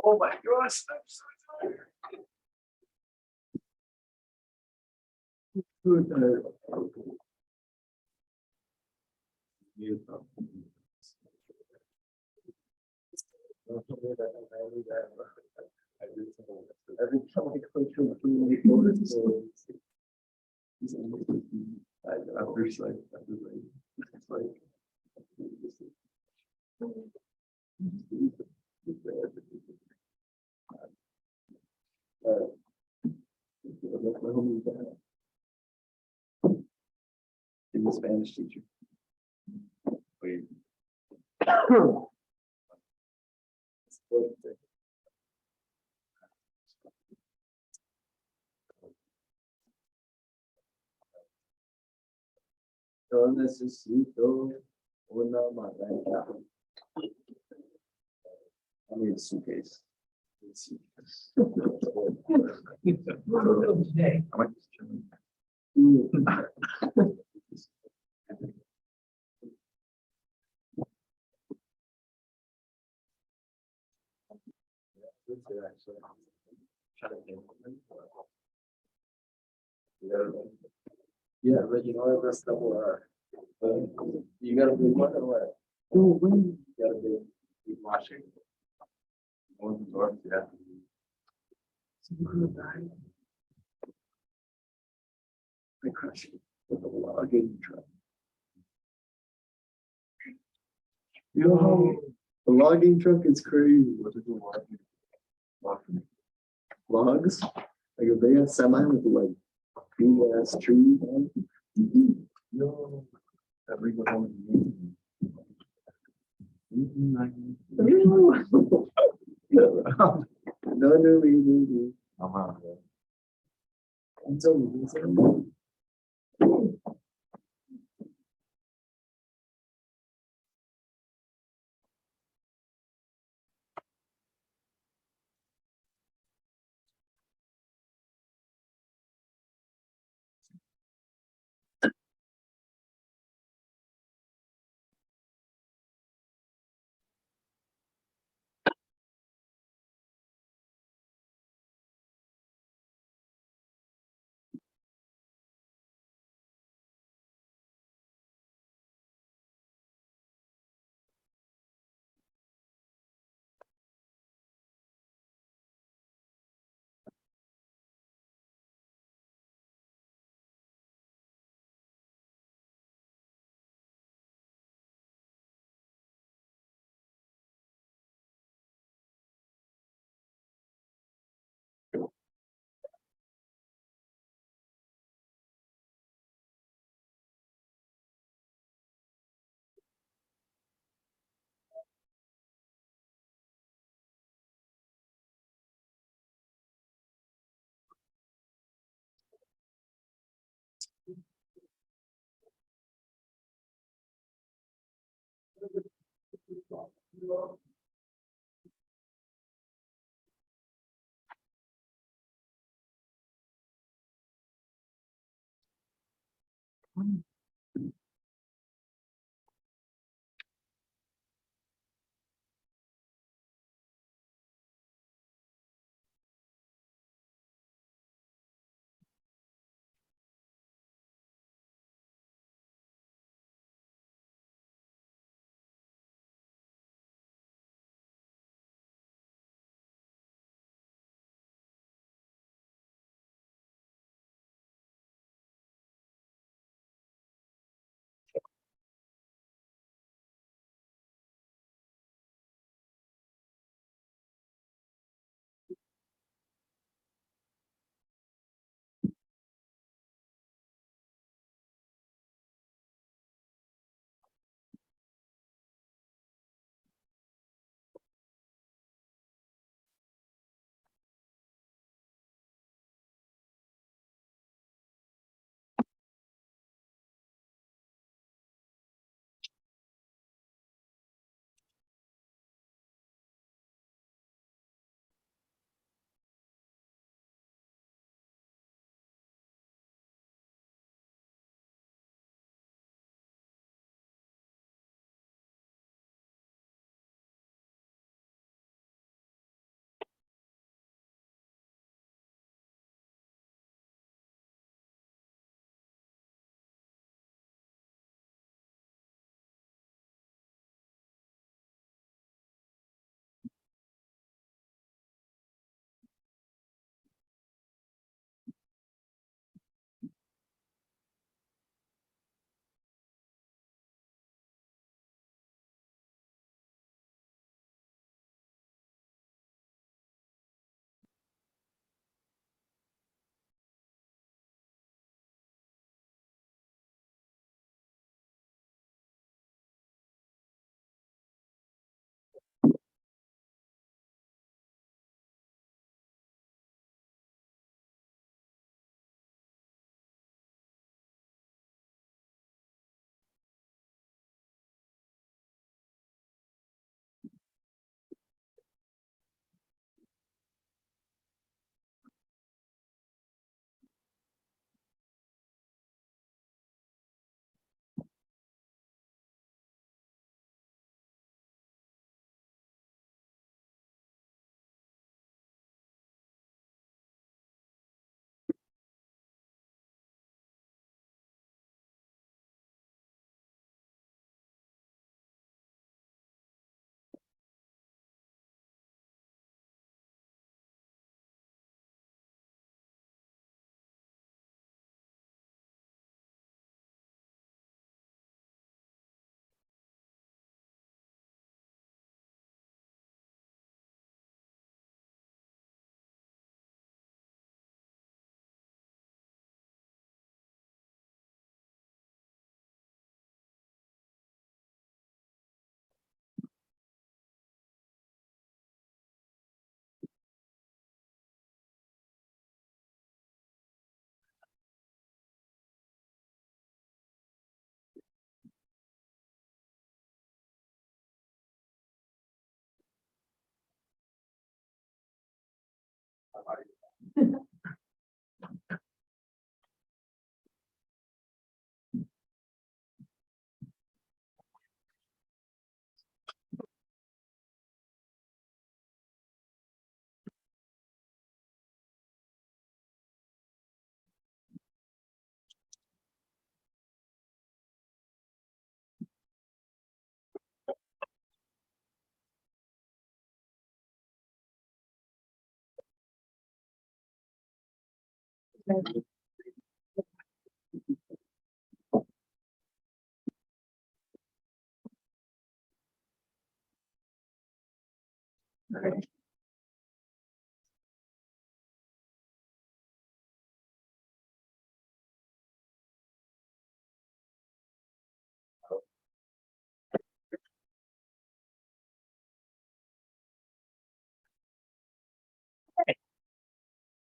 Oh my gosh, I'm so tired. Every time I go to a food, after it's like, it's like. In the Spanish teacher. Wait. Yo necesito una maleta. I need a suitcase. I might just yeah, but you know that's the word. You gotta be one or what? You gotta be washing. One door, yeah. I crush it with a logging truck. You know how the logging truck is crazy. What is a logging? Logs? Like a big ass semi with like big ass trees on it. No, that bring it home to me. No. I'm out. I'm so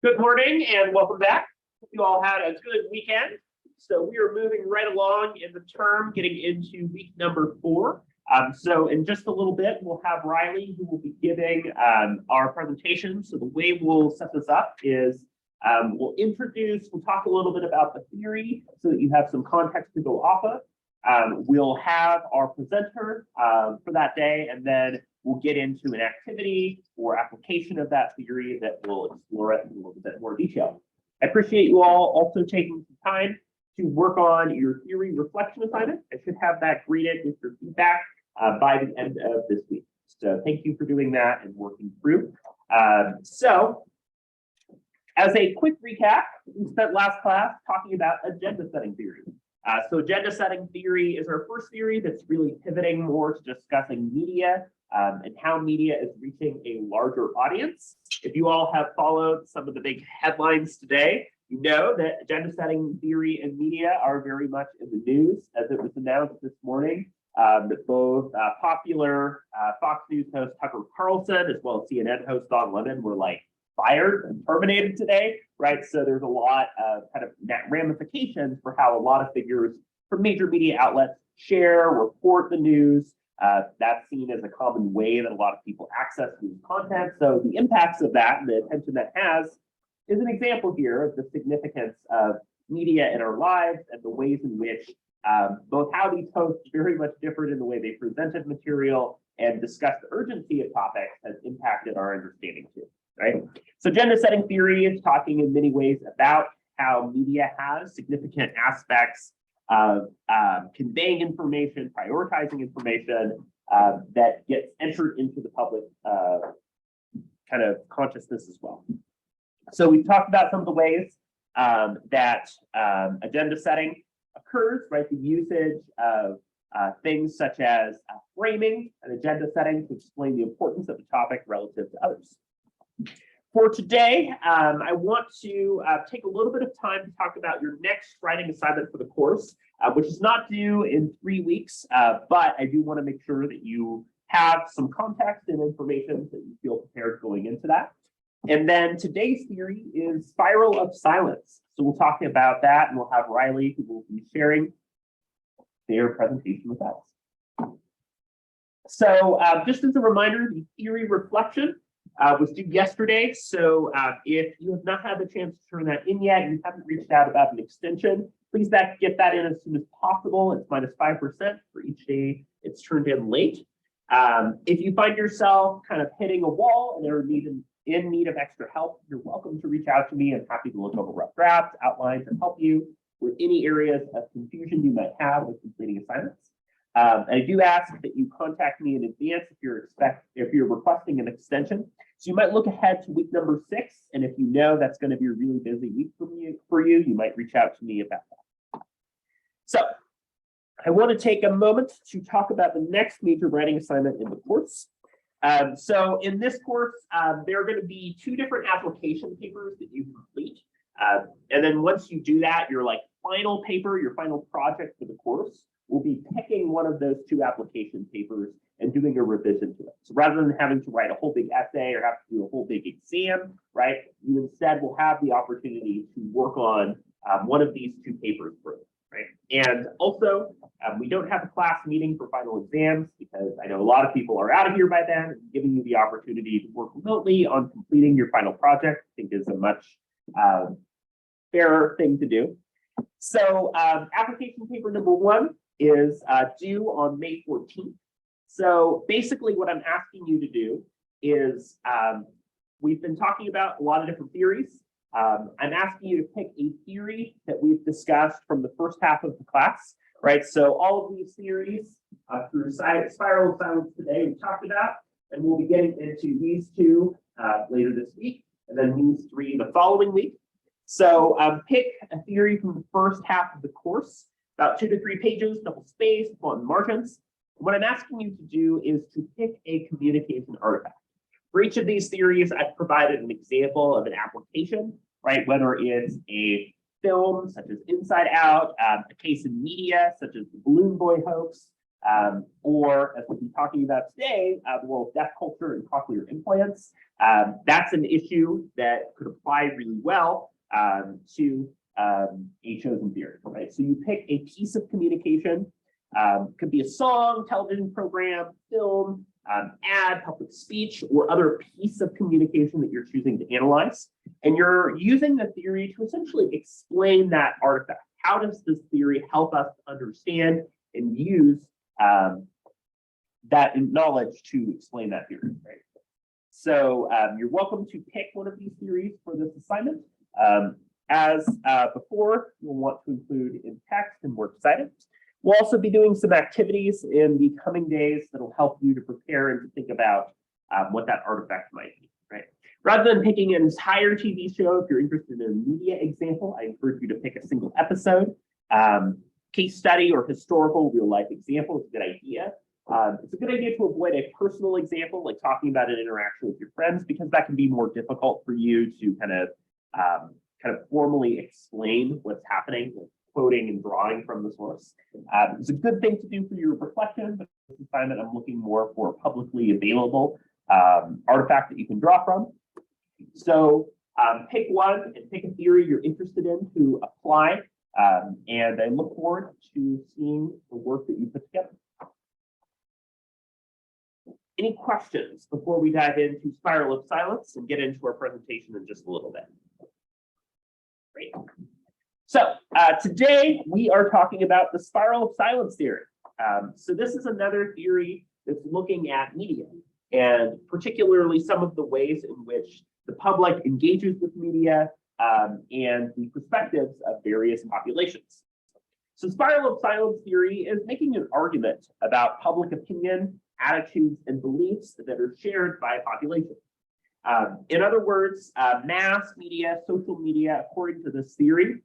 Good morning and welcome back. Hope you all had a good weekend. So we are moving right along in the term, getting into week number 4. So in just a little bit, we'll have Riley who will be giving our presentation. So the way we'll set this up is we'll talk a little bit about the theory so that you have some context to go off of. We'll have our presenter for that day, and then we'll get into an activity or application of that theory that will explore it in a little bit more detail. I appreciate you all also taking some time to work on your theory reflection assignment. I should have that greeted with your feedback by the end of this week. So thank you for doing that and working through. So as a quick recap, we spent last class talking about agenda setting theory. So agenda setting theory is our first theory that's really pivoting more to discussing media and how media is reaching a larger audience. If you all have followed some of the big headlines today, you know that agenda setting theory and media are very much in the news, as it was announced this morning that both popular Fox News host Tucker Carlson as well as CNN host Don Lemon were fired and terminated today, right? So there's a lot of kind of ramifications for how a lot of figures from major media outlets share, report the news. That's seen as a common way that a lot of people access news content. So the impacts of that and the attention that has is an example here of the significance of media in our lives and the ways in which both how these hosts very much differed in the way they presented material and discussed the urgency of topics has impacted our understanding too, right? So agenda setting theory is talking in many ways about how media has significant aspects of conveying information, prioritizing information that gets entered into the public kind of consciousness as well. So we've talked about some of the ways that agenda setting occurs, right? The usage of things such as framing and agenda setting to explain the importance of the topic relative to others. For today, I want to take a little bit of time to talk about your next writing assignment for the course, which is not due in 3 weeks, but I do want to make sure that you have some context and information that you feel prepared going into that. And then today's theory is spiral of silence. So we'll talk about that, and we'll have Riley who will be sharing their presentation with us. So just as a reminder, the theory reflection was due yesterday. So if you have not had the chance to turn that in yet, and you haven't reached out about an extension, please get that in as soon as possible. It's -5% for each day it's turned in late. If you find yourself kind of hitting a wall and are in need of extra help, you're welcome to reach out to me. I'm happy to look over rough drafts, outlines, and help you with any areas of confusion you might have with completing assignments. I do ask that you contact me in advance if you're requesting an extension. So you might look ahead to week number 6, and if you know that's going to be a really busy week for you, you might reach out to me about that. So I want to take a moment to talk about the next major writing assignment in the course. So in this course, there are going to be 2 different application papers that you complete. And then once you do that, your final paper, your final project for the course, will be picking one of those 2 application papers and doing a revision to it. So rather than having to write a whole big essay or have to do a whole big exam, right, you instead will have the opportunity to work on one of these 2 papers further, right? And also, we don't have a class meeting for final exams because I know a lot of people are out of here by then, and giving you the opportunity to work remotely on completing your final project, I think is a much fairer thing to do. So application paper number 1 is due on May 14th. So basically what I'm asking you to do is, we've been talking about a lot of different theories. I'm asking you to pick a theory that we've discussed from the first half of the class, right? So all of these theories through spiral of silence today we talked about, and we'll be getting into these 2 later this week, and then these 3 the following week. So pick a theory from the first half of the course, about 2 to 3 pages, double spaced, on margins. What I'm asking you to do is to pick a communication artifact. For each of these theories, I've provided an example of an application, right? Whether it's a film such as Inside Out, a case in media such as the Balloon Boy hoax, or as we'll be talking about today, the role of deaf culture and cochlear implants. That's an issue that could apply really well to a chosen theory, right? So you pick a piece of communication, could be a song, television program, film, ad, public speech, or other piece of communication that you're choosing to analyze. And you're using the theory to essentially explain that artifact. How does this theory help us understand and use that knowledge to explain that theory, right? So you're welcome to pick one of these theories for this assignment. As before, you'll want to include in text and works cited. We'll also be doing some activities in the coming days that will help you to prepare and to think about what that artifact might be, right? Rather than picking an entire TV show, if you're interested in a media example, I encourage you to pick a single episode. Case study or historical real life example is a good idea. It's a good idea to avoid a personal example, like talking about an interaction with your friends, because that can be more difficult for you to kind of formally explain what's happening, like quoting and drawing from the source. It's a good thing to do for your reflection, but this assignment I'm looking more for a publicly available artifact that you can draw from. So pick one and pick a theory you're interested in to apply. And I look forward to seeing the work that you put together. Any questions before we dive into Spiral of Silence and get into our presentation in just a little bit? Great. So today we are talking about the Spiral of Silence theory. So this is another theory that's looking at media, and particularly some of the ways in which the public engages with media and the perspectives of various populations. So Spiral of Silence theory is making an argument about public opinion, attitudes, and beliefs that are shared by a population. In other words, mass media, social media, according to this theory,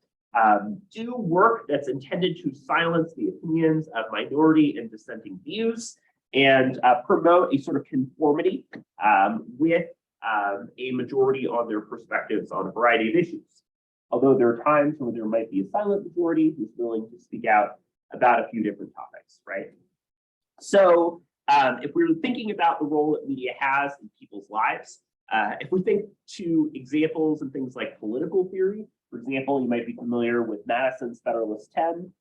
do work that's intended to silence the opinions of minority and dissenting views and promote a sort of conformity with a majority on their perspectives on a variety of issues. Although there are times when there might be a silent majority who's willing to speak out about a few different topics, right? So if we were thinking about the role that media has in people's lives, if we think to examples and things like political theory, for example, you might be familiar with Madison's Federalist 10.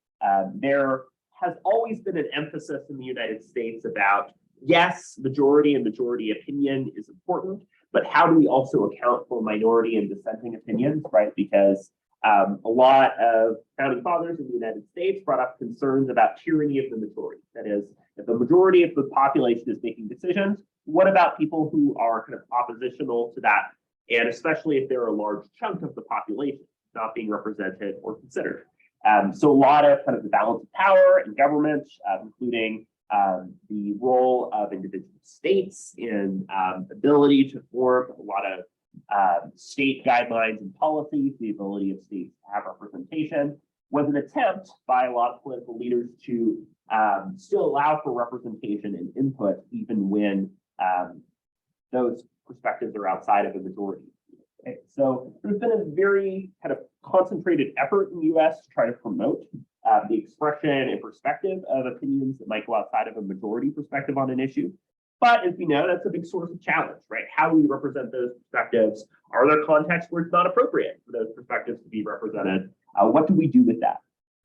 There has always been an emphasis in the United States about, yes, majority and majority opinion is important, but how do we also account for minority and dissenting opinions, right? Because a lot of founding fathers in the United States brought up concerns about tyranny of the majority. That is, if the majority of the population is making decisions, what about people who are kind of oppositional to that? And especially if they're a large chunk of the population not being represented or considered. So a lot of kind of the balance of power in government, including the role of individual states in ability to form a lot of state guidelines and policies, the ability of states to have representation, was an attempt by a lot of political leaders to still allow for representation and input, even when those perspectives are outside of the majority. Okay, so there's been a very kind of concentrated effort in the US to try to promote the expression and perspective of opinions that might go outside of a majority perspective on an issue. But as we know, that's a big source of challenge, right? How do we represent those perspectives? Are there contexts where it's not appropriate for those perspectives to be represented? What do we do with that?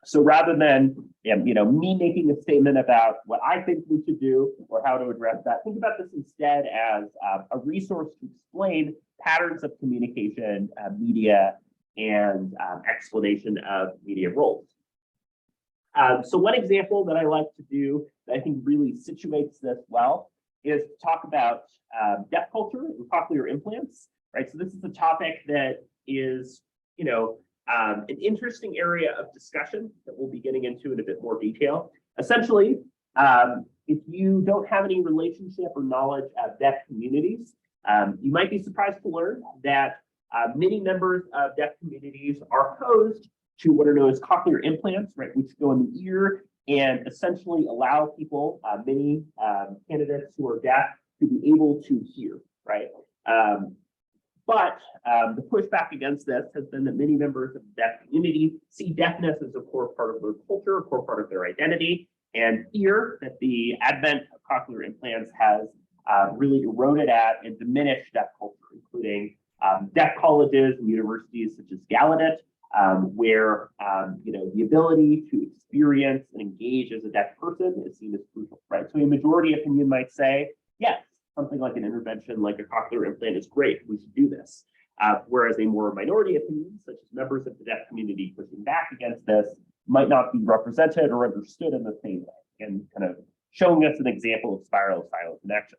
So rather than me making a statement about what I think we should do or how to address that, think about this instead as a resource to explain patterns of communication, media, and explanation of media roles. So one example that I like to do that I think really situates this well is to talk about deaf culture and cochlear implants, right? So this is a topic that is, an interesting area of discussion that we'll be getting into in a bit more detail. Essentially, if you don't have any relationship or knowledge of deaf communities, you might be surprised to learn that many members of deaf communities are opposed to what are known as cochlear implants, right, which go in the ear and essentially allow people, many candidates who are deaf, to be able to hear, right? But the pushback against this has been that many members of the deaf community see deafness as a core part of their culture, a core part of their identity, and fear that the advent of cochlear implants has really eroded at and diminished deaf culture, including deaf colleges and universities such as Gallaudet, where the ability to experience and engage as a deaf person is seen as crucial, right? So a majority opinion might say, yes, something like an intervention like a cochlear implant is great, we should do this. Whereas a more minority opinion, such as members of the deaf community pushing back against this, might not be represented or understood in the same way, and kind of showing us an example of spiral of silence in action.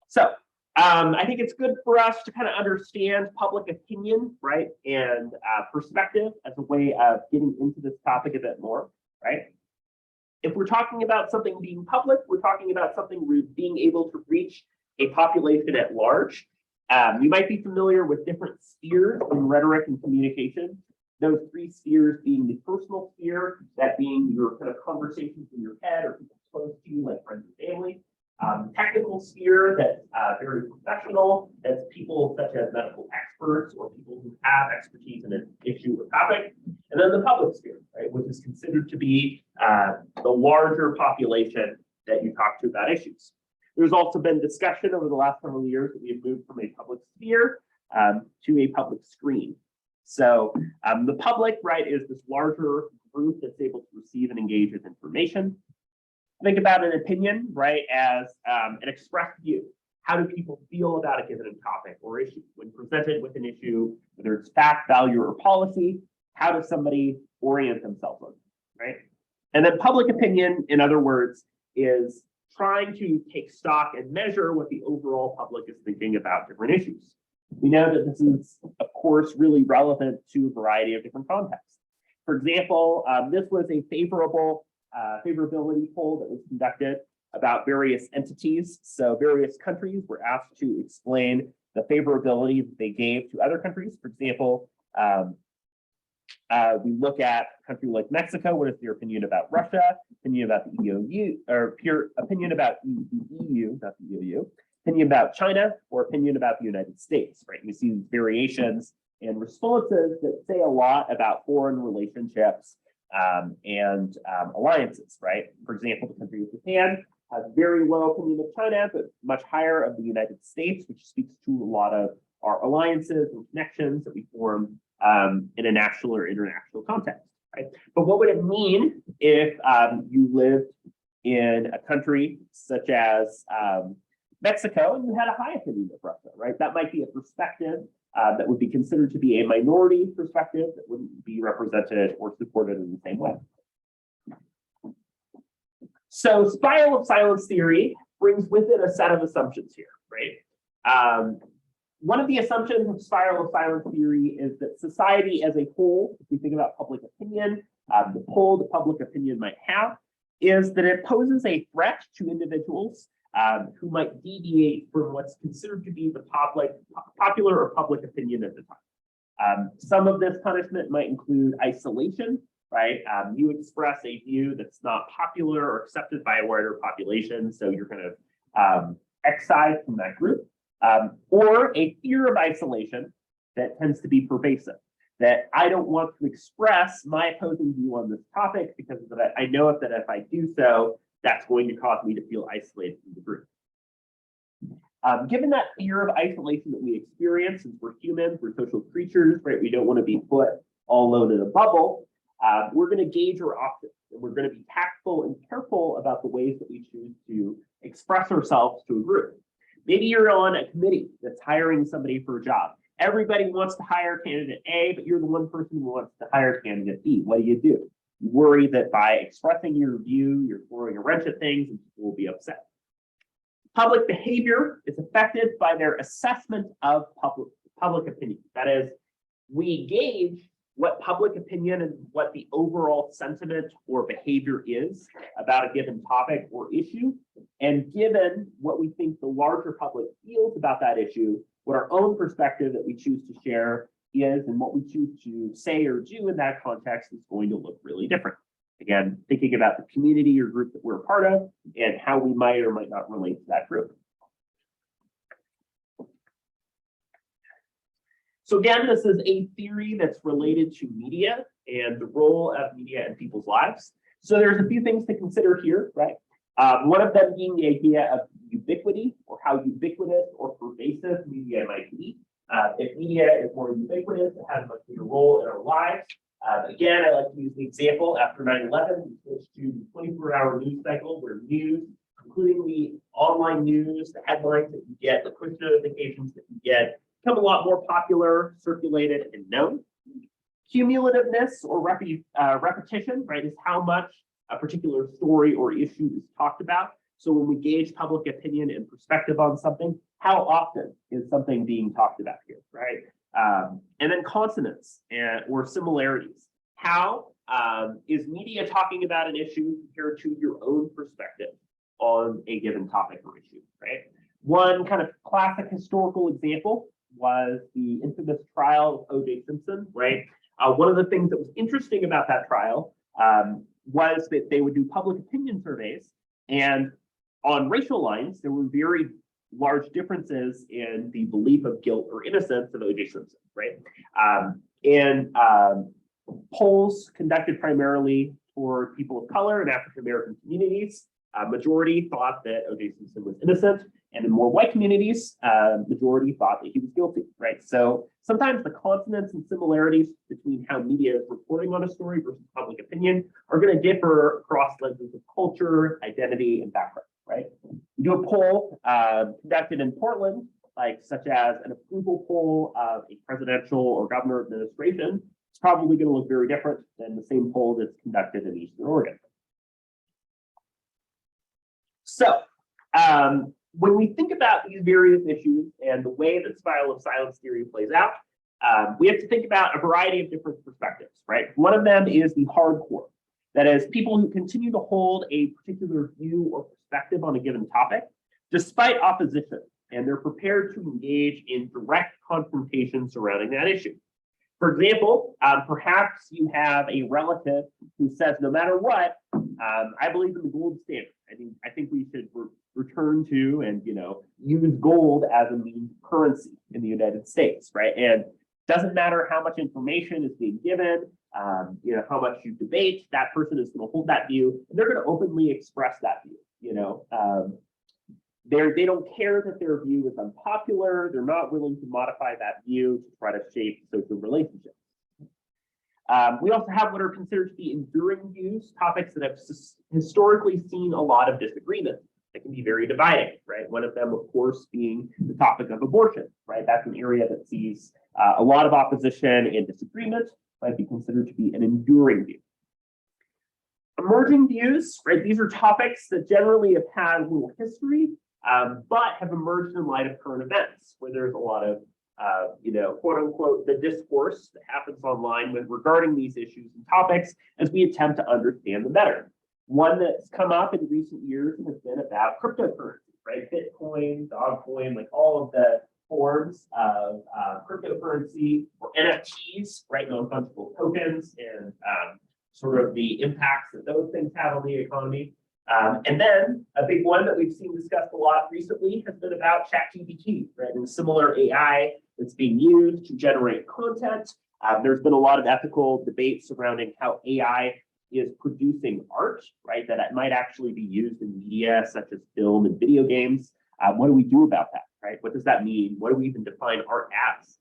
So I think it's good for us to kind of understand public opinion, right, and perspective as a way of getting into this topic a bit more, right? If we're talking about something being public, we're talking about something being able to reach a population at large. You might be familiar with different spheres in rhetoric and communication. Those three spheres being the personal sphere, that being your kind of conversations in your head or people close to you, like friends and family. Technical sphere, that's very professional, that's people such as medical experts or people who have expertise in an issue or topic. And then the public sphere, right, which is considered to be the larger population that you talk to about issues. There's also been discussion over the last several years that we have moved from a public sphere to a public screen. So the public, right, is this larger group that's able to receive and engage with information. Think about an opinion, right, as an expressed view. How do people feel about a given topic or issue? When presented with an issue, whether it's fact, value, or policy, how does somebody orient themselves on it, right? And then public opinion, in other words, is trying to take stock and measure what the overall public is thinking about different issues. We know that this is, of course, really relevant to a variety of different contexts. For example, this was a favorability poll that was conducted about various entities. So various countries were asked to explain the favorability that they gave to other countries. For example, we look at a country like Mexico. What is their opinion about Russia? Opinion about the EU, or pure opinion about the EU, not the EU. Opinion about China, or opinion about the United States, right? We see these variations and responses that say a lot about foreign relationships and alliances, right? For example, the country of Japan has very low opinion of China, but much higher of the United States, which speaks to a lot of our alliances and connections that we form in a national or international context, right? But what would it mean if you lived in a country such as Mexico and you had a high opinion of Russia, right? That might be a perspective that would be considered to be a minority perspective that wouldn't be represented or supported in the same way. So spiral of silence theory brings with it a set of assumptions here, right? One of the assumptions of spiral of silence theory is that society as a whole, if we think about public opinion, the pull that public opinion might have, is that it poses a threat to individuals who might deviate from what's considered to be the popular or public opinion at the time. Some of this punishment might include isolation, right? You express a view that's not popular or accepted by a wider population, so you're kind of excised from that group, or a fear of isolation that tends to be pervasive, that I don't want to express my opposing view on this topic because I know that if I do so, that's going to cause me to feel isolated from the group. Given that fear of isolation that we experience, since we're humans, we're social creatures, right? We don't want to be put all alone in a bubble. We're going to gauge our options, and we're going to be tactful and careful about the ways that we choose to express ourselves to a group. Maybe you're on a committee that's hiring somebody for a job. Everybody wants to hire candidate A, but you're the one person who wants to hire candidate B. What do? You worry that by expressing your view, you're throwing a wrench at things and people will be upset. Public behavior is affected by their assessment of public opinion. That is, we gauge what public opinion and what the overall sentiment or behavior is about a given topic or issue. And given what we think the larger public feels about that issue, what our own perspective that we choose to share is, and what we choose to say or do in that context is going to look really different. Again, thinking about the community or group that we're a part of and how we might or might not relate to that group. So again, this is a theory that's related to media and the role of media in people's lives. So there's a few things to consider here, right? One of them being the idea of ubiquity, or how ubiquitous or pervasive media might be. If media is more ubiquitous, it has a much bigger role in our lives. Again, I like to use the example after 9/11, we switched to the 24-hour news cycle where news, including the online news, the headlines that you get, the push notifications that you get, become a lot more popular, circulated, and known. Cumulativeness or repetition, right, is how much a particular story or issue is talked about. So when we gauge public opinion and perspective on something, how often is something being talked about here, right? And then consonance or similarities. How is media talking about an issue compared to your own perspective on a given topic or issue, right? One kind of classic historical example was the infamous trial of O.J. Simpson, right? One of the things that was interesting about that trial was that they would do public opinion surveys, and on racial lines, there were very large differences in the belief of guilt or innocence of O.J. Simpson, right? Polls conducted primarily for people of color and African-American communities, majority thought that O.J. Simpson was innocent, and in more white communities, majority thought that he was guilty, right? So sometimes the consonants and similarities between how media is reporting on a story versus public opinion are going to differ across lenses of culture, identity, and background, right? You do a poll conducted in Portland, such as an approval poll of a presidential or governor administration, it's probably going to look very different than the same poll that's conducted in Eastern Oregon. So, when we think about these various issues and the way that spiral of silence theory plays out, we have to think about a variety of different perspectives, right? One of them is the hardcore. That is, people who continue to hold a particular view or perspective on a given topic, despite opposition, and they're prepared to engage in direct confrontation surrounding that issue. For example, perhaps you have a relative who says, no matter what, I believe in the gold standard. I think we should return to and use gold as a means of currency in the United States, right? And doesn't matter how much information is being given, how much you debate, that person is going to hold that view, and they're going to openly express that view. They don't care that their view is unpopular. They're not willing to modify that view to try to shape social relationships. We also have what are considered to be enduring views, topics that have historically seen a lot of disagreement that can be very dividing, right? One of them, of course, being the topic of abortion, right? That's an area that sees a lot of opposition and disagreement, might be considered to be an enduring view. Emerging views, right? These are topics that generally have had little history, but have emerged in light of current events, where there's a lot of, quote unquote, the discourse that happens online regarding these issues and topics as we attempt to understand them better. One that's come up in recent years has been about cryptocurrency, right? Bitcoin, Dogecoin, all of the forms of cryptocurrency or NFTs, right? Non-fungible tokens, and sort of the impacts that those things have on the economy. And then a big one that we've seen discussed a lot recently has been about ChatGPT, right? And similar AI that's being used to generate content. There's been a lot of ethical debate surrounding how AI is producing art, right? That it might actually be used in media such as film and video games. What do we do about that, right? What does that mean? What do we even define art as?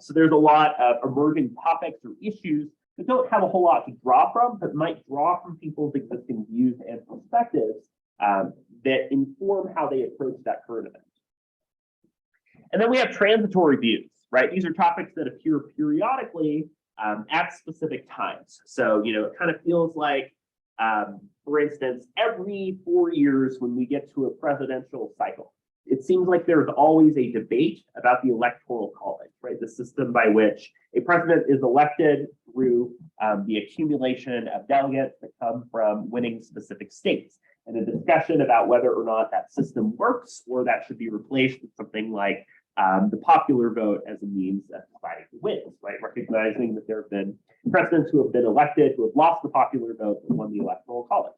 So there's a lot of emerging topics or issues that don't have a whole lot to draw from, but might draw from people's existing views and perspectives that inform how they approach that current event. And then we have transitory views, right? These are topics that appear periodically at specific times. So, it kind of feels like, for instance, every 4 years when we get to a presidential cycle, it seems like there's always a debate about the electoral college, right? The system by which a president is elected through the accumulation of delegates that come from winning specific states, and a discussion about whether or not that system works or that should be replaced with something like the popular vote as a means of deciding who wins, right? Recognizing that there have been presidents who have been elected, who have lost the popular vote and won the electoral college.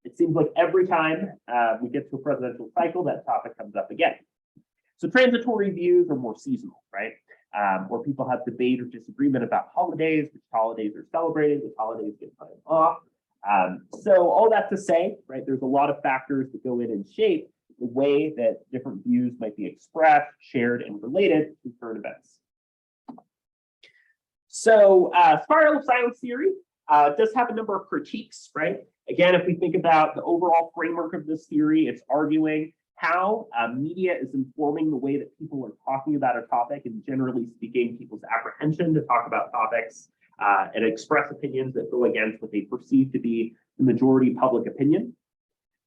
It seems like every time we get to a presidential cycle, that topic comes up again. So transitory views are more seasonal, right? Where people have debate or disagreement about holidays, which holidays are celebrated, which holidays get time off. So all that to say, right, there's a lot of factors that go in and shape the way that different views might be expressed, shared, and related to current events. So spiral of silence theory does have a number of critiques, right? Again, if we think about the overall framework of this theory, it's arguing how media is informing the way that people are talking about a topic, and generally speaking, people's apprehension to talk about topics and express opinions that go against what they perceive to be the majority public opinion.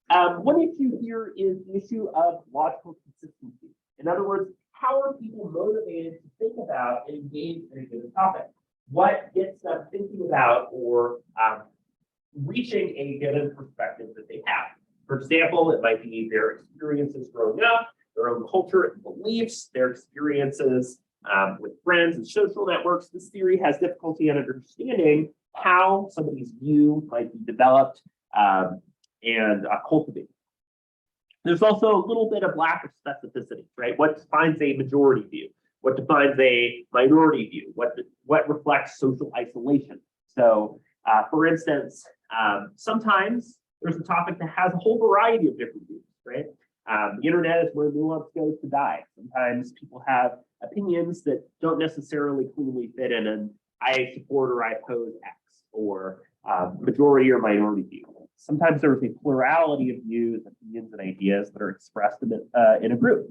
One issue here is the issue of logical consistency. In other words, how are people motivated to think about and engage in a given topic? What gets them thinking about or reaching a given perspective that they have? For example, it might be their experiences growing up, their own culture and beliefs, their experiences with friends and social networks. This theory has difficulty in understanding how somebody's view might be developed and cultivated. There's also a little bit of lack of specificity, right? What defines a majority view? What defines a minority view? What reflects social isolation? So, for instance, sometimes there's a topic that has a whole variety of different views, right? The internet is where nuance goes to die. Sometimes people have opinions that don't necessarily cleanly fit in an I support or I oppose X or majority or minority view. Sometimes there's a plurality of views, opinions, and ideas that are expressed in a group.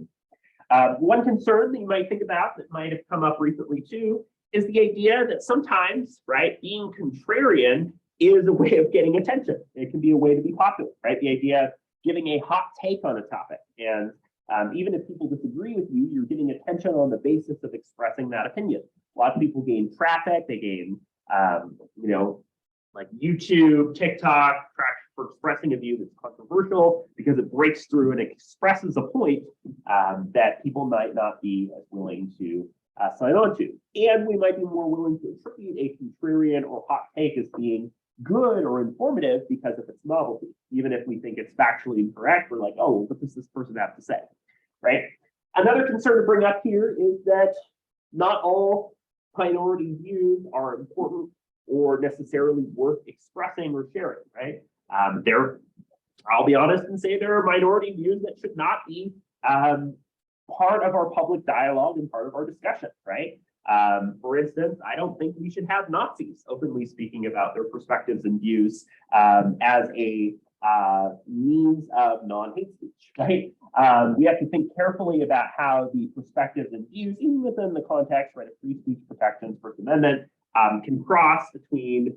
One concern that you might think about that might have come up recently too is the idea that sometimes, right, being contrarian is a way of getting attention. It can be a way to be popular, right? The idea of giving a hot take on a topic. And even if people disagree with you, you're getting attention on the basis of expressing that opinion. A lot of people gain traffic, they gain, like YouTube, TikTok, traction for expressing a view that's controversial because it breaks through and expresses a point that people might not be as willing to sign on to. And we might be more willing to attribute a contrarian or hot take as being good or informative because of its novelty. Even if we think it's factually incorrect, we're like, oh, what does this person have to say, right? Another concern to bring up here is that not all minority views are important or necessarily worth expressing or sharing, right? I'll be honest and say there are minority views that should not be part of our public dialogue and part of our discussion, right? For instance, I don't think we should have Nazis openly speaking about their perspectives and views as a means of non-hate speech, right? We have to think carefully about how the perspectives and views, even within the context, right, of free speech protections, First Amendment, can cross between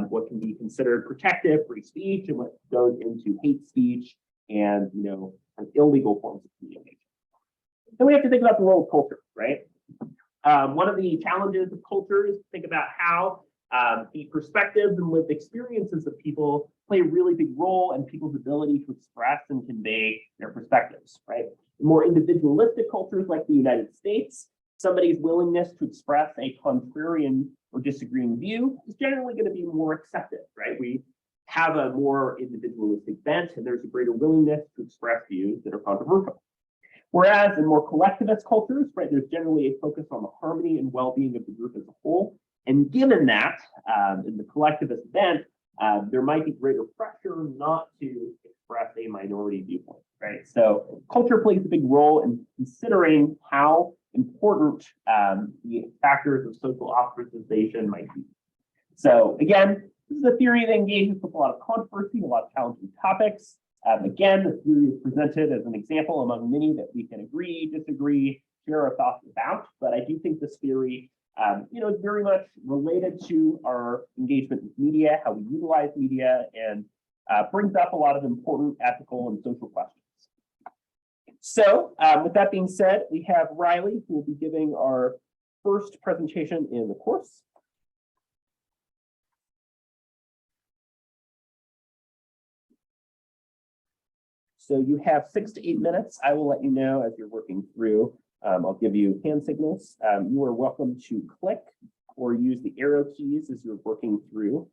what can be considered protective free speech and what goes into hate speech and, illegal forms of communication. Then we have to think about the role of culture, right? One of the challenges of culture is to think about how the perspectives and lived experiences of people play a really big role in people's ability to express and convey their perspectives, right? In more individualistic cultures like the United States, somebody's willingness to express a contrarian or disagreeing view is generally going to be more accepted, right? We have a more individualistic bent and there's a greater willingness to express views that are controversial. Whereas in more collectivist cultures, right, there's generally a focus on the harmony and well-being of the group as a whole. And given that, in the collectivist bent, there might be greater pressure not to express a minority viewpoint, right? So culture plays a big role in considering how important the factors of social ostracization might be. So again, this is a theory that engages with a lot of controversy, a lot of challenging topics. Again, the theory is presented as an example among many that we can agree, disagree, share our thoughts about. But I do think this theory, is very much related to our engagement with media, how we utilize media, and brings up a lot of important ethical and social questions. So with that being said, we have Riley, who will be giving our first presentation in the course. So you have 6 to 8 minutes. I will let you know as you're working through I'll give you hand signals. You are welcome to click or use the arrow keys as you're working through.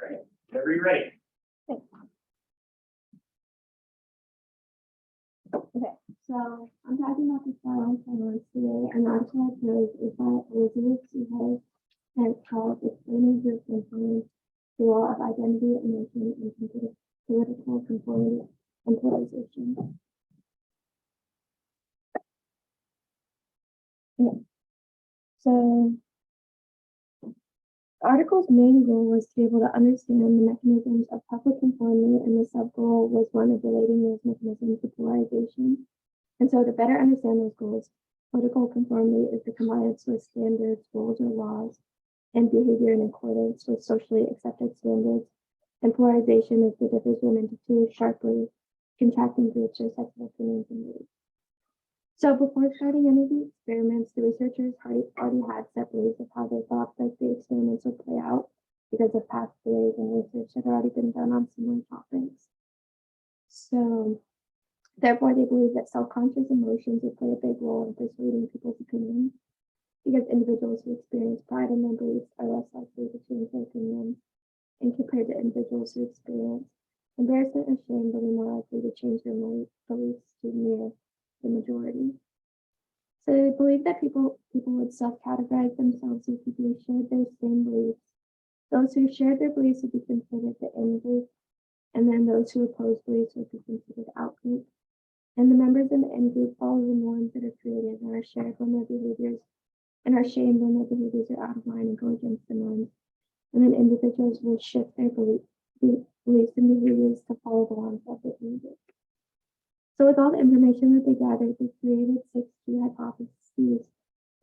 All right, whenever you're ready. Okay, so I'm talking about the silence silence today, and the article I chose is by Elizabeth Suhay, and it's called Explaining Group Influence, the Law of Identity, Emotion, and Political Conformity and Polarization. Okay. So the article's main goal was to be able to understand the mechanisms of public conformity, and the sub-goal was one of relating those mechanisms to polarization. And so to better understand those goals, political conformity is the compliance with standards, rules, or laws, and behavior in accordance with socially accepted standards. And polarization is the division into two sharply contracting groups or sets of opinions and beliefs. So before starting any of the experiments, the researchers already had set beliefs of how they thought that the experiments would play out because of past theories and research that had already been done on similar topics. So therefore, they believe that self-conscious emotions would play a big role in persuading people's opinions, because individuals who experience pride in their beliefs are less likely to change their opinions, and compared to individuals who experience embarrassment or shame, they'll be more likely to change their beliefs to mirror the majority. So they believe that people would self-categorize themselves as people who shared their same beliefs. Those who shared their beliefs would be considered the in-group, and then those who opposed beliefs would be considered out-group. And the members in the in-group follow the norms that are created and are shared when their behaviors and are shamed when their behaviors are out of line and go against the norms. And then individuals will shift their beliefs and behaviors to follow the ones of the in-group. So with all the information that they gathered, they created 6 key hypotheses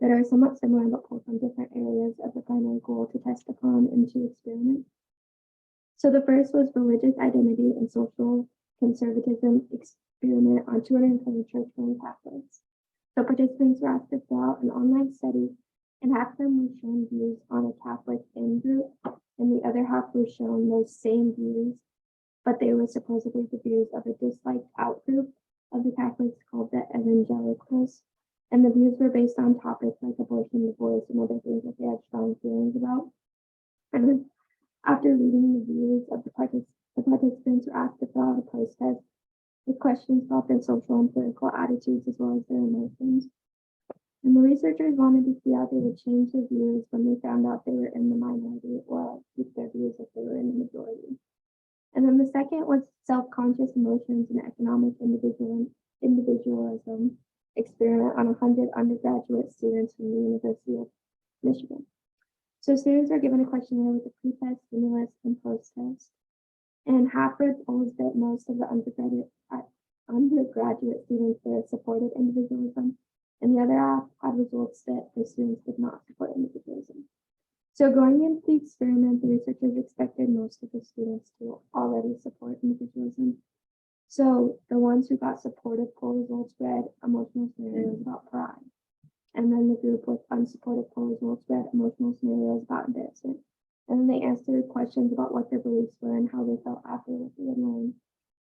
that are somewhat similar but pull from different areas of the primary goal to test upon in 2 experiments. So the first was religious identity and social conservatism experiment on 220 church-going Catholics. So participants were asked to fill out an online study, and half of them were shown views on a Catholic in-group, and the other half were shown those same views, but they were supposedly the views of a disliked out-group of the Catholics called the Evangelicals, and the views were based on topics like abortion, divorce, and other things that they had strong feelings about. And then after reading the views of the participants were asked to fill out a post-test with questions about their social and political attitudes as well as their emotions. And the researchers wanted to see how they would change their views when they found out they were in the minority, or keep their views if they were in the majority. And then the second was self-conscious emotions and economic individualism experiment on 100 undergraduate students from the University of Michigan. So students are given a questionnaire with a pre-test, stimulus, and post-test. And half proposed that most of the undergraduate students there supported individualism, and the other half had results that the students did not support individualism. So going into the experiment, the researchers expected most of the students to already support individualism. So the ones who got supportive poll results read emotional scenarios about pride. And then the group with unsupportive poll results read emotional scenarios about embarrassment. And then they answered questions about what their beliefs were and how they felt after what they had learned.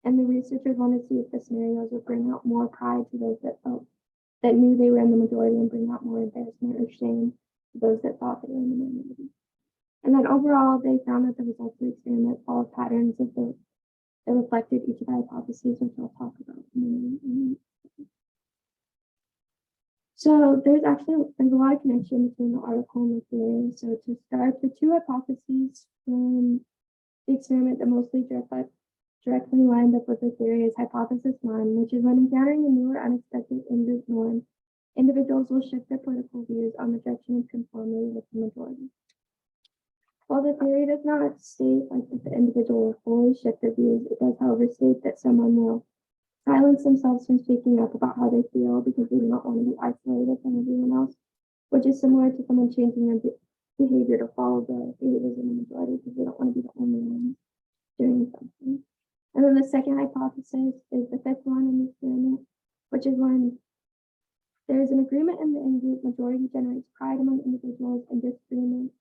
And the researchers wanted to see if the scenarios would bring out more pride to those that knew they were in the majority, and bring out more embarrassment or shame to those that thought they were in the minority. And then overall, they found that the results of the experiment followed patterns that reflected each of the hypotheses, which I'll talk about in a minute. So there's a lot of connection between the article and the theory. So to start, the 2 hypotheses from the experiment that mostly directly lined up with the theory is hypothesis 1, which is when encountering a new or unexpected in-group norm, individuals will shift their political views on the direction of conformity with the majority. While the theory does not state that the individual will fully shift their views, it does, however, state that someone will silence themselves from speaking up about how they feel because they do not want to be isolated from everyone else, which is similar to someone changing their behavior to follow the behaviors in the majority because they don't want to be the only ones doing something. And then the the second hypothesis is the fifth one in the experiment, which is when there is an agreement in the in-group majority generates pride among individuals and disagreement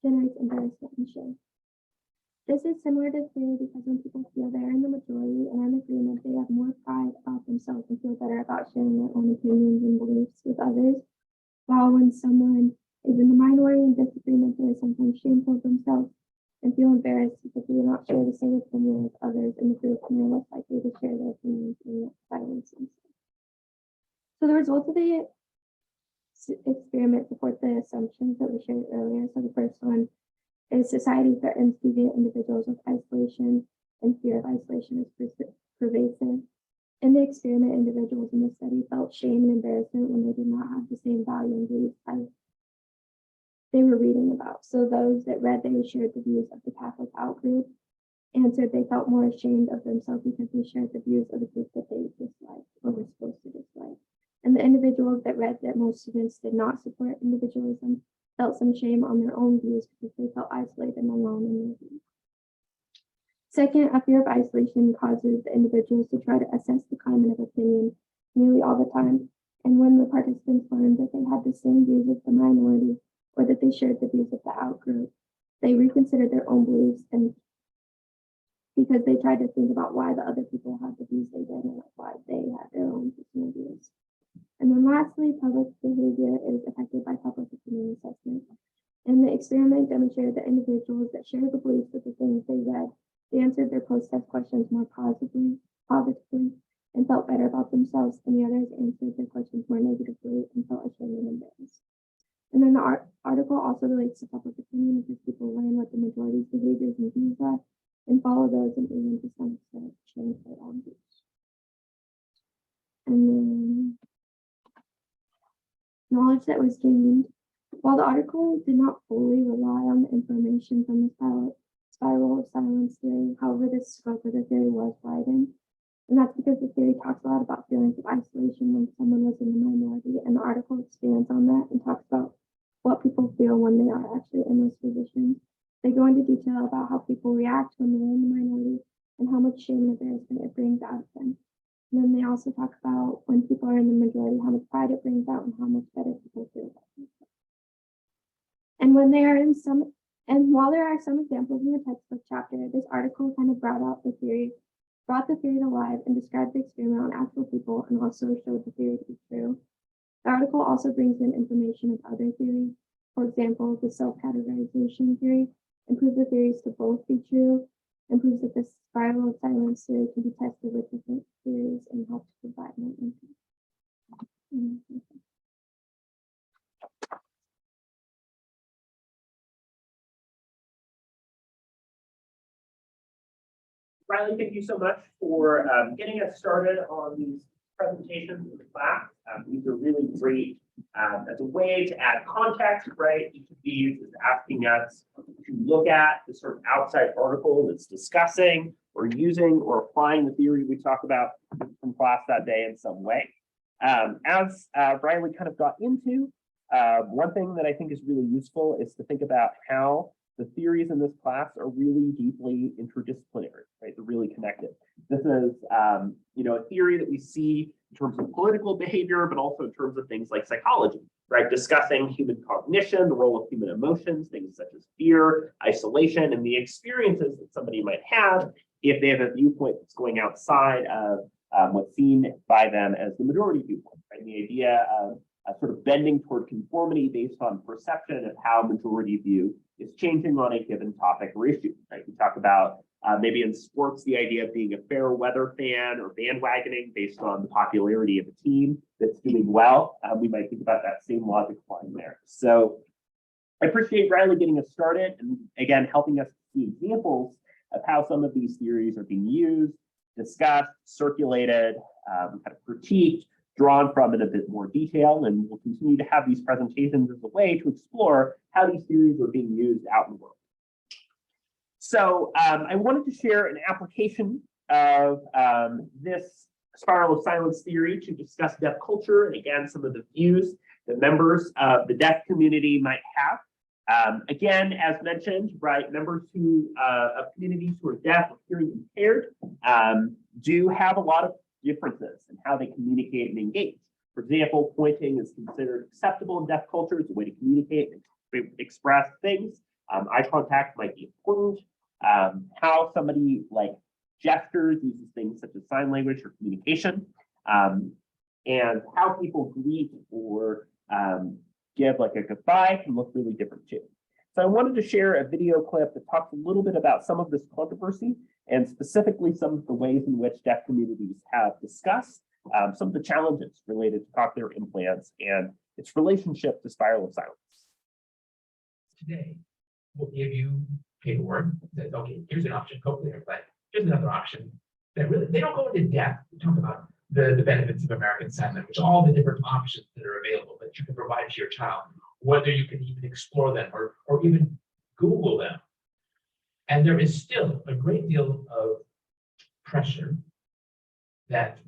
generates embarrassment and shame. This is similar to theory because when people feel they're in the majority and are in agreement, they have more pride about themselves and feel better about sharing their own opinions and beliefs with others. While when someone is in the minority and disagreement, they are sometimes shameful of themselves and feel embarrassed because they do not share the same opinion with others in the group and are less likely to share their opinions in silence themselves. So the results of the experiment support the assumptions that we shared earlier. So the first one is society threatens deviant individuals with isolation and fear of isolation is pervasive. In the experiment, individuals in the study felt shame and embarrassment when they did not have the same value and beliefs as they were reading about. So those that read they shared the views of the Catholic outgroup answered they felt more ashamed of themselves because they shared the views of the group that they disliked or were supposed to dislike. And the individuals that read that most students did not support individualism felt some shame on their own views because they felt isolated and alone in their views. Second, a fear of isolation causes the individuals to try to assess the climate of opinion nearly all the time. And when the participants learned that they had the same views as the minority or that they shared the views of the outgroup, they reconsidered their own beliefs and because they tried to think about why the other people had the views they did and why they had their own personal views. And then lastly, public behavior is affected by public opinion assessment. And the experiment demonstrated that individuals that shared the beliefs of the things they read, they answered their post-test questions more positively, and felt better about themselves, and the others answered their questions more negatively and felt ashamed and embarrassed. And then the article also relates to public opinion because people learn what the majority's behaviors and views are and follow those and even to some extent change their own views. And then knowledge that was gained. While the article did not fully rely on the information from the spiral of silence theory, however, the scope of the theory was widened. And that's because the theory talks a lot about feelings of isolation when someone was in the minority, and the article expands on that and talks about what people feel when they are actually in those positions. They go into detail about how people react when they're in the minority and how much shame and embarrassment it brings out of them. And then they also talk about when people are in the majority, how much pride it brings out and how much better people feel about themselves. And when they are in while there are some examples in the textbook chapter, this article kind of brought the theory to life and described the experiment on actual people and also showed the theory to be true. The article also brings in information of other theories. For example, the self-categorization theory, and proves the theories to both be true, and proves that the spiral of silence theory can be tested with different theories and helps provide more info. Riley, thank you so much for getting us started on these presentations in the class. These are really great as a way to add context, right? Each of these is asking us to look at the sort of outside article that's discussing or using or applying the theory we talk about from class that day in some way. As Riley kind of got into, one thing that I think is really useful is to think about how the theories in this class are really deeply interdisciplinary, right? They're really connected. This is, a theory that we see in terms of political behavior, but also in terms of things like psychology, right? Discussing human cognition, the role of human emotions, things such as fear, isolation, and the experiences that somebody might have if they have a viewpoint that's going outside of what's seen by them as the majority viewpoint, right? And the idea of sort of bending toward conformity based on perception of how majority view is changing on a given topic or issue, right? We talk about maybe in sports, the idea of being a fair weather fan or bandwagoning based on the popularity of a team that's doing well. We might think about that same logic applying there. So I appreciate Riley getting us started and again, helping us see examples of how some of these theories are being used, discussed, circulated, kind of critiqued, drawn from in a bit more detail, and we'll continue to have these presentations as a way to explore how these theories are being used out in the world. So I wanted to share an application of this spiral of silence theory to discuss deaf culture, and again, some of the views that members of the deaf community might have Again, as mentioned, right, members of communities who are deaf or hearing impaired do have a lot of differences in how they communicate and engage. For example, pointing is considered acceptable in deaf culture as a way to communicate and express things. Eye contact might be important. How somebody like gestures, uses things such as sign language for communication, and how people greet or give like a goodbye can look really different too. So I wanted to share a video clip that talks a little bit about some of this controversy and specifically some of the ways in which deaf communities have discussed some of the challenges related to cochlear implants and its relationship to Spiral of Silence. Today, we'll give you paperwork that says, okay, here's an option, cochlear implant. Here's another option that really, they don't go into depth to talk about the benefits of American Sign Language, all the different options that are available that you can provide to your child, whether you can even explore them or even Google them. And there is still a great deal of pressure that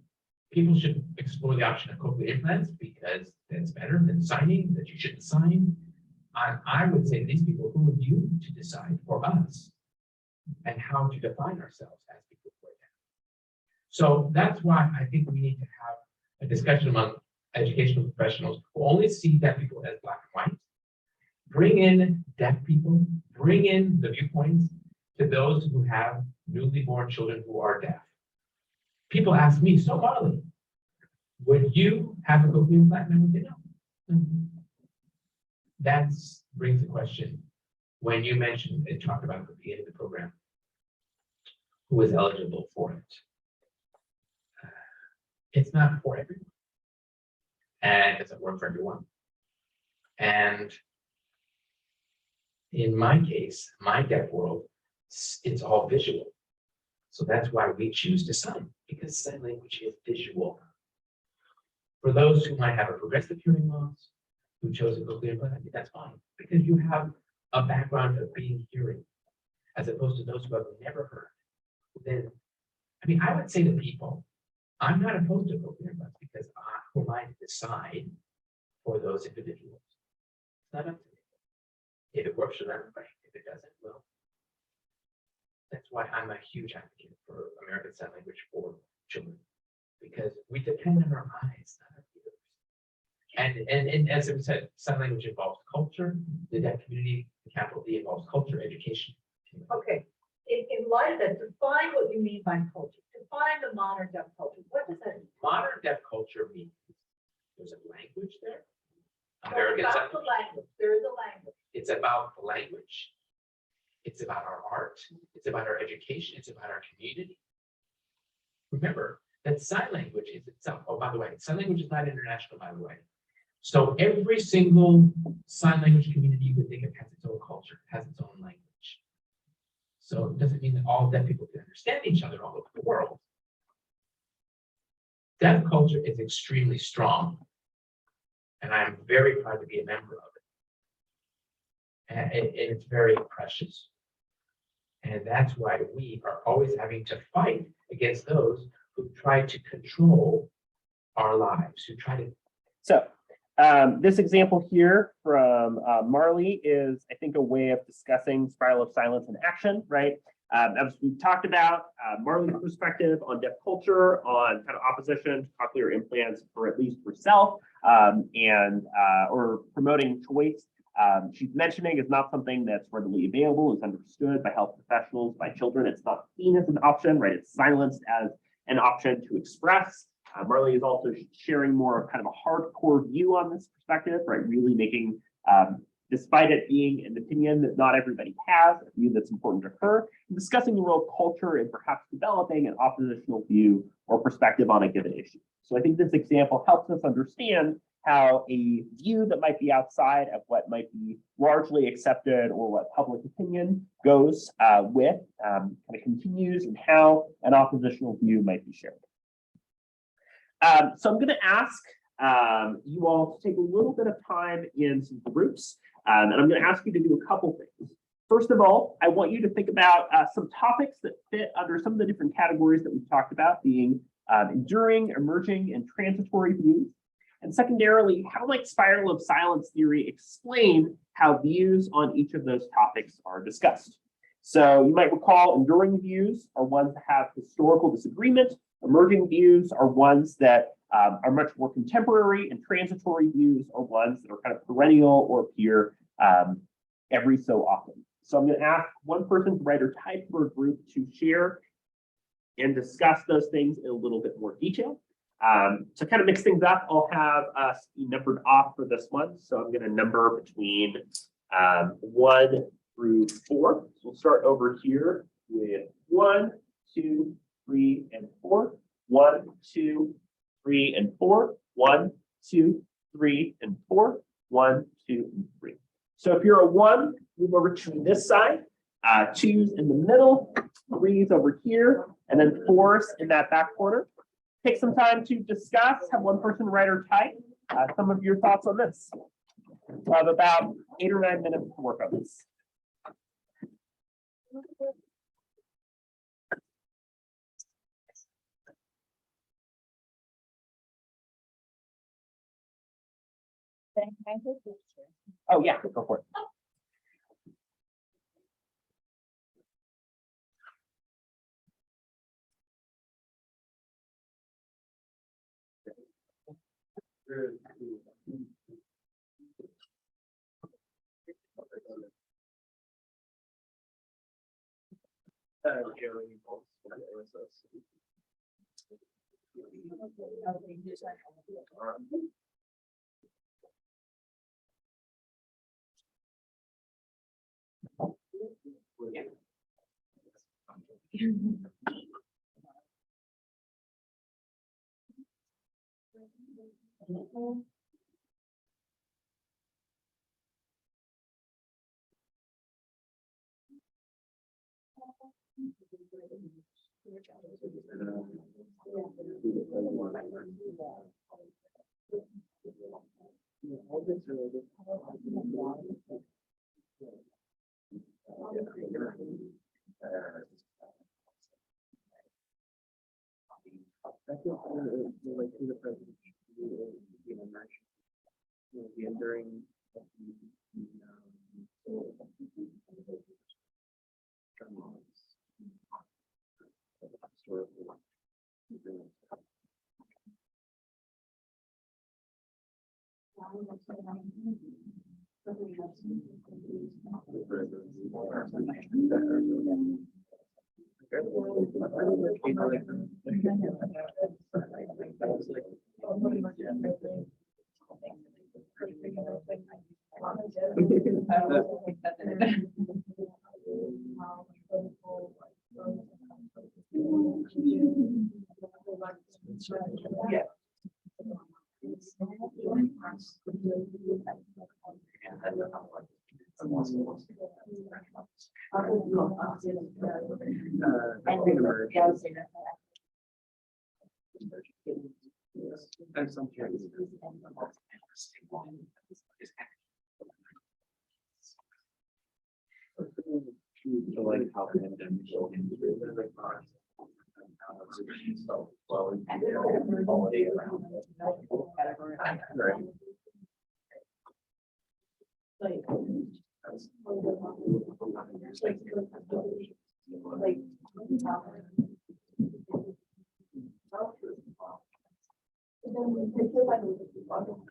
people should explore the option of cochlear implants because that's better than signing, that you shouldn't sign. I would say to these people, who are you to decide for us and how to define ourselves as people who are deaf? So that's why I think we need to have a discussion among educational professionals who only see deaf people as black and white. Bring in deaf people, bring in the viewpoints to those who have newly born children who are deaf. People ask me, so Marley, would you have a cochlear implant? And I would say no. That brings the question, when you mentioned and talked about at the beginning of the program, who is eligible for it? It's not for everyone. And it doesn't work for everyone. And in my case, my deaf world, it's all visual. So that's why we choose to sign, because sign language is visual. For those who might have a progressive hearing loss, who chose a cochlear implant, I think that's fine, because you have a background of being hearing, as opposed to those who have never heard. Then, I mean, I would say to people, I'm not opposed to cochlear implants because who am I to decide for those individuals? It's not up to me. If it works for them, great. If it doesn't, well, that's why I'm a huge advocate for American Sign Language for children, because we depend on our eyes, not our ears. And as it was said, sign language involves culture. The deaf community, the capital D, involves culture, education. Okay, in light of that, define what you mean by culture. Define the modern deaf culture. What does that mean? Modern deaf culture means there's a language there. It's about the language. There is a language. It's about the language. It's about our art. It's about our education. It's about our community. Remember that sign language is itself. Oh, by the way, sign language is not international, by the way. So every single sign language community you can think of has its own culture, has its own language. So it doesn't mean that all deaf people can understand each other all over the world. Deaf culture is extremely strong, and I'm very proud to be a member of it. And it's very precious. And that's why we are always having to fight against those who try to control our lives, who try to. So this example here from Marley is, I think, a way of discussing Spiral of Silence in action, right? As we've talked about, Marley's perspective on deaf culture, on kind of opposition to cochlear implants, or at least herself, or promoting choice. She's mentioning is not something that's readily available, is understood by health professionals, by children. It's not seen as an option, right? It's silenced as an option to express. Marley is also sharing more of kind of a hardcore view on this perspective, right? Really making, despite it being an opinion that not everybody has, a view that's important to her, discussing the role of culture and perhaps developing an oppositional view or perspective on a given issue. So I think this example helps us understand how a view that might be outside of what might be largely accepted or what public opinion goes with, kind of continues, and how an oppositional view might be shared. So I'm going to ask you all to take a little bit of time in some groups, and I'm going to ask you to do a couple things. First of all, I want you to think about some topics that fit under some of the different categories that we've talked about, being enduring, emerging, and transitory views. And secondarily, how might spiral of silence theory explain how views on each of those topics are discussed? So you might recall enduring views are ones that have historical disagreement. Emerging views are ones that are much more contemporary, and transitory views are ones that are kind of perennial or appear every so often. So I'm going to ask one person to write or type for a group to share and discuss those things in a little bit more detail. To kind of mix things up, I'll have us numbered off for this one. So I'm going to number between 1 through 4. So we'll start over here with 1, 2, 3, and 4. 1, 2, 3, and 4. 1, 2, 3, and 4. 1, 2, and 3. So if you're a 1, move over to this side. 2's in the middle, 3's over here, and then 4's in that back corner. Take some time to discuss, have one person write or type some of your thoughts on this. We'll have about 8 or 9 minutes to work on this. Oh, yeah, go for it.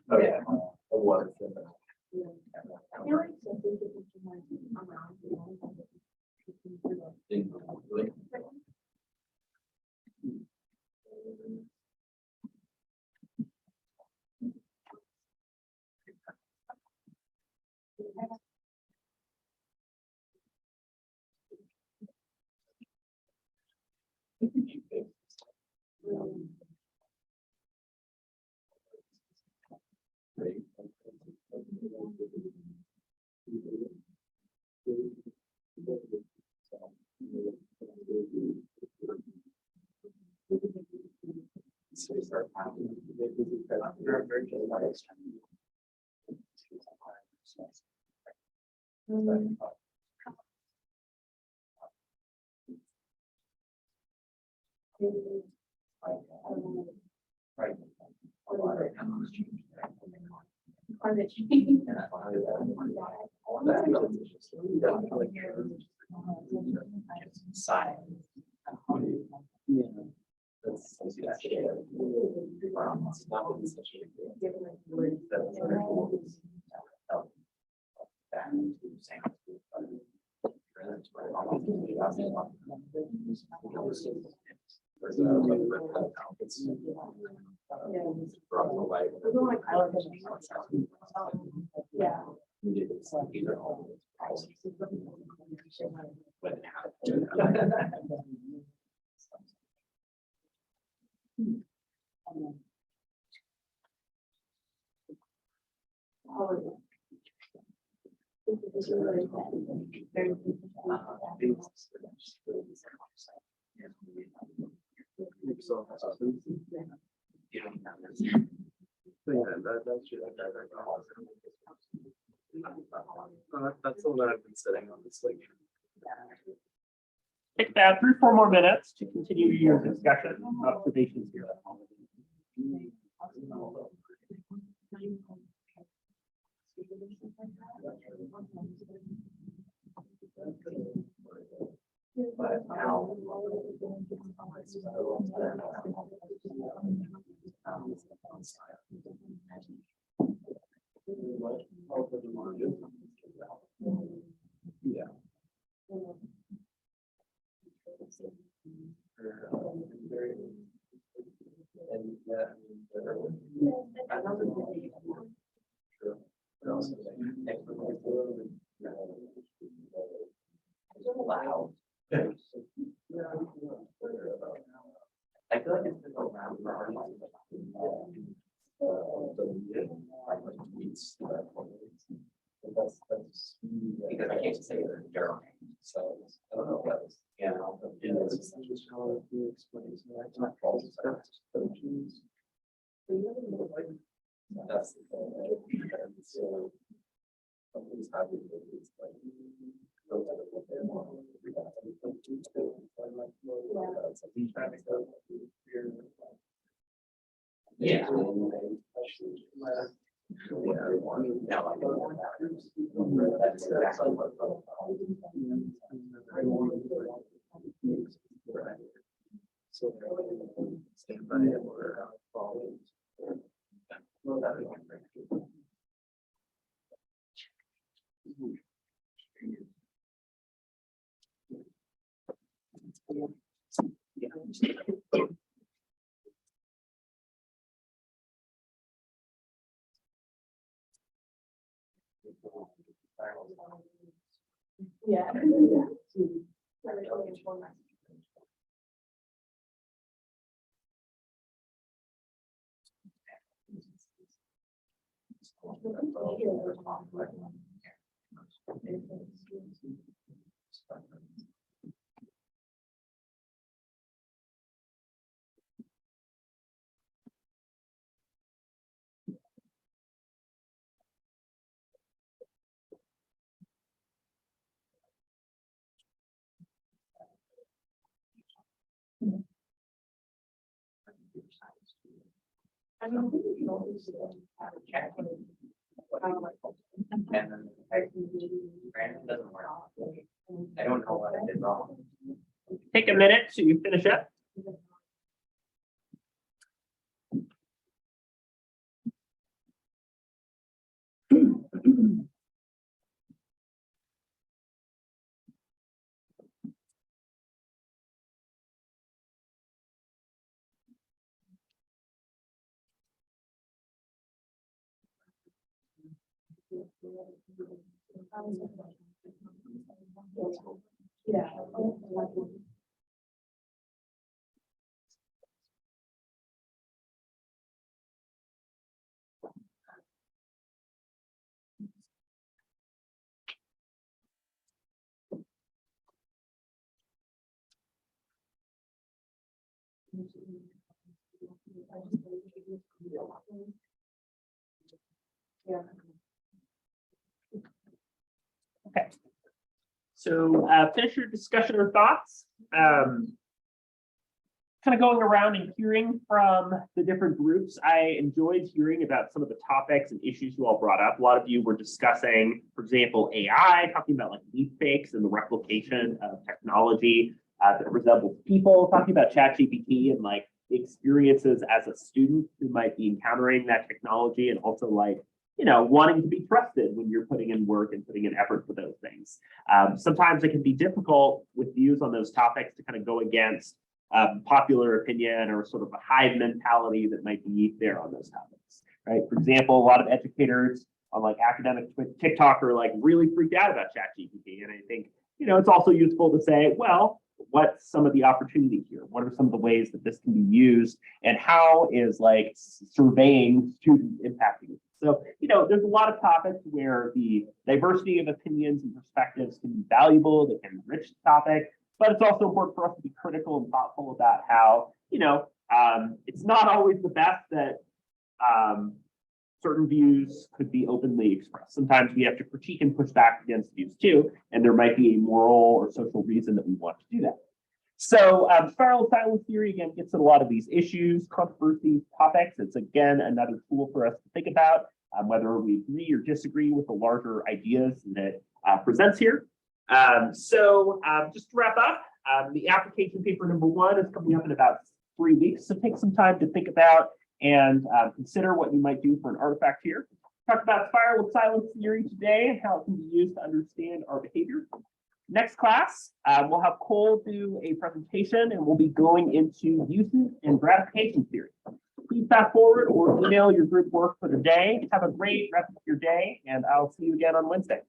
Oh, yeah. Climate change. Yeah. That's the one I've been sitting on this like. Take about 3 or 4 more minutes to continue your discussion of observations here. Yeah. Wow. I feel like it's been around for our life. That's because I can't say that Daryl. So I don't know what that was. Yeah. It's how it explains that. It's not false. That's the thing. So something's happening. It's like. Yeah. So stand by it or follow. Yeah. I mean, we always have a check. And then Brandon doesn't work. I don't know what I did wrong. Take a minute to finish up. Yeah. Yeah. Okay. So finish your discussion or thoughts. kind of going around and hearing from the different groups. I enjoyed hearing about some of the topics and issues you all brought up. A lot of you were discussing, for example, AI, talking about like deepfakes and the replication of technology that resembles people, talking about ChatGPT and like experiences as a student who might be encountering that technology, and also like, you know, wanting to be trusted when you're putting in work and putting in effort for those things. Sometimes it can be difficult with views on those topics to kind of go against popular opinion or sort of a hive mentality that might be there on those topics, right? For example, a lot of educators on like academic TikTok are like really freaked out about ChatGPT. And I think, you know, it's also useful to say, well, what's some of the opportunity here? What are some of the ways that this can be used? And how is like surveying students impacting it? So, you know, there's a lot of topics where the diversity of opinions and perspectives can be valuable, they can enrich the topic, but it's also important for us to be critical and thoughtful about how, you know, it's not always the best that certain views could be openly expressed. Sometimes we have to critique and push back against views too, and there might be a moral or social reason that we want to do that. So spiral silence theory, again, gets at a lot of these issues, controversies, topics. It's, again, another tool for us to think about whether we agree or disagree with the larger ideas that presents here. Just to wrap up, the application paper number 1 is coming up in about 3 weeks. So take some time to think about and consider what you might do for an artifact here. Talked about spiral silence theory today and how it can be used to understand our behavior. Next class, we'll have Cole do a presentation and we'll be going into usage and gratification theory. Please fast forward or email your group work for the day. Have a great rest of your day, and I'll see you again on Wednesday.